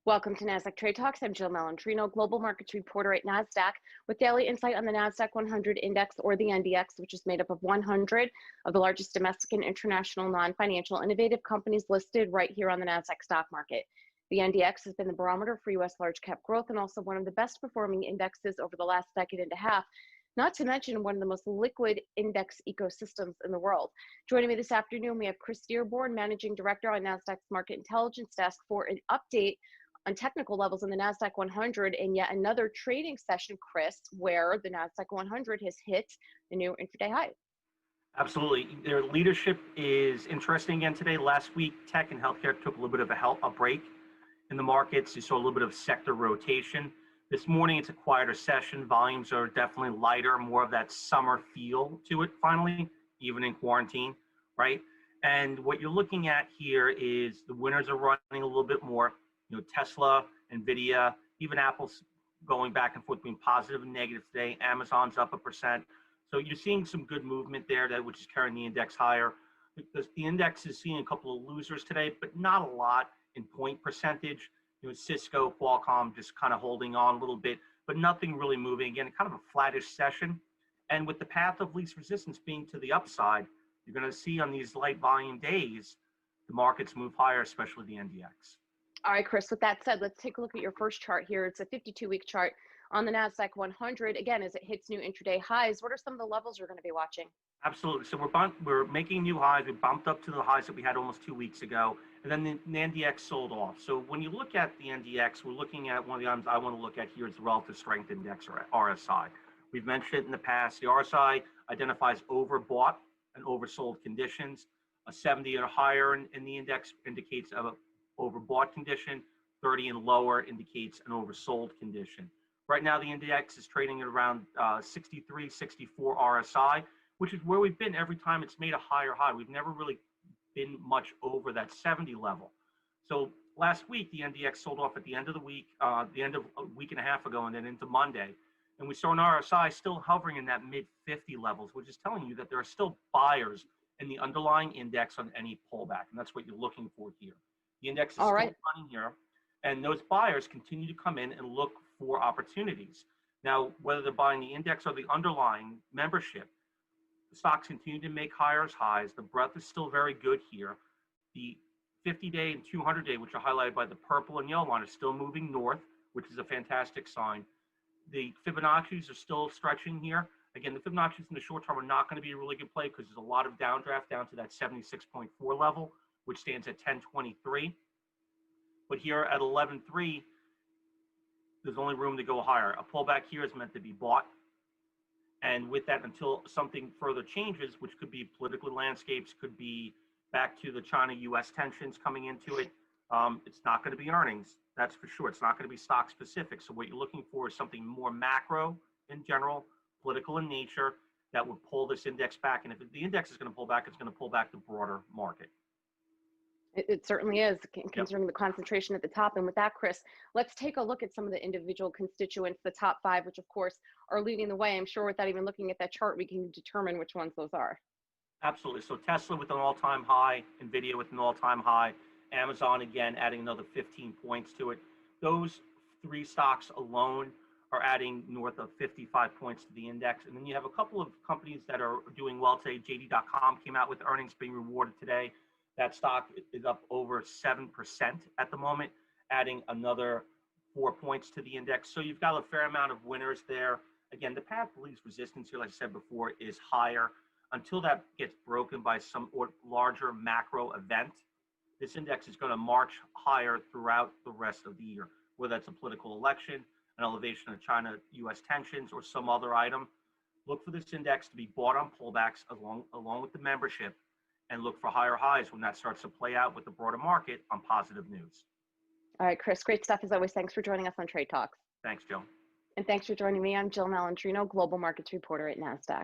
Welcome to Nasdaq Trade Talks. I'm Jill Malandrino, global markets reporter at Nasdaq, with daily insight on the Nasdaq-100 index, or the NDX, which is made up of 100 of the largest domestic and international non-financial innovative companies listed right here on the Nasdaq stock market. The NDX has been the barometer for U.S. large cap growth and also one of the best performing indexes over the last decade and a half, not to mention one of the most liquid index ecosystems in the world. Joining me this afternoon, we have Chris Dearborn, Managing Director on Nasdaq's Market Intelligence Desk, for an update on technical levels in the Nasdaq-100 and yet another trading session, Chris, where the Nasdaq-100 has hit the new intraday high. Absolutely. Their leadership is interesting again today. Last week, tech and healthcare took a little bit of a break in the markets. You saw a little bit of sector rotation. This morning, it's a quieter session. Volumes are definitely lighter, more of that summer feel to it finally, even in quarantine, right? And what you're looking at here is the winners are running a little bit more. You know, Tesla, NVIDIA, even Apple's going back and forth between positive and negative today. Amazon's up 1%. So you're seeing some good movement there, which is carrying the index higher. Because the index is seeing a couple of losers today, but not a lot in point percentage. You know, Cisco, Qualcomm just kind of holding on a little bit, but nothing really moving. Again, kind of a flattish session. And with the path of least resistance being to the upside, you're going to see on these light volume days, the markets move higher, especially the NDX. All right, Chris, with that said, let's take a look at your first chart here. It's a 52-week chart on the Nasdaq-100. Again, as it hits new intraday highs, what are some of the levels you're going to be watching? Absolutely. So we're making new highs. We bumped up to the highs that we had almost 2 weeks ago, and then the NDX sold off. So when you look at the NDX, we're looking at one of the items I want to look at here is the relative strength index, or RSI. We've mentioned it in the past. The RSI identifies overbought and oversold conditions. A 70 or higher in the index indicates a overbought condition. 30 and lower indicates an oversold condition. Right now, the index is trading at around 63, 64 RSI, which is where we've been every time it's made a higher high. We've never really been much over that 70 level. So last week, the NDX sold off at the end of the week, the end of a week and a half ago, and then into Monday. And we saw an RSI still hovering in that mid 50 levels, which is telling you that there are still buyers in the underlying index on any pullback. And that's what you're looking for here. The index is still running here, and those buyers continue to come in and look for opportunities. Now, whether they're buying the index or the underlying membership, the stocks continue to make higher highs. The breadth is still very good here. The 50-day and 200-day, which are highlighted by the purple and yellow line, are still moving north, which is a fantastic sign. The Fibonacci's are still stretching here. Again, the Fibonacci's in the short term are not going to be a really good play because there's a lot of downdraft down to that 76.4 level, which stands at 1023. But here at 11.3, there's only room to go higher. A pullback here is meant to be bought. And with that, until something further changes, which could be political landscapes, could be back to the China-US tensions coming into it, it's not going to be earnings. That's for sure. It's not going to be stock specific. So what you're looking for is something more macro in general, political in nature, that would pull this index back. And if the index is going to pull back, it's going to pull back the broader market. It certainly is, considering the concentration at the top. And with that, Chris, let's take a look at some of the individual constituents, the top 5, which of course are leading the way. I'm sure without even looking at that chart, we can determine which ones those are. Absolutely. So Tesla with an all-time high, NVIDIA with an all-time high, Amazon again adding another 15 points to it. Those 3 stocks alone are adding north of 55 points to the index. And then you have a couple of companies that are doing well today. JD.com came out with earnings being rewarded today. That stock is up over 7% at the moment, adding another 4 points to the index. So you've got a fair amount of winners there. Again, the path of least resistance here, like I said before, is higher. Until that gets broken by some larger macro event, this index is going to march higher throughout the rest of the year, whether that's a political election, an elevation of China-US tensions, or some other item. Look for this index to be bought on pullbacks along with the membership, and look for higher highs when that starts to play out with the broader market on positive news. All right, Chris, great stuff as always. Thanks for joining us on Trade Talks. Thanks, Jill. And thanks for joining me. I'm Jill Malandrino, global markets reporter at Nasdaq.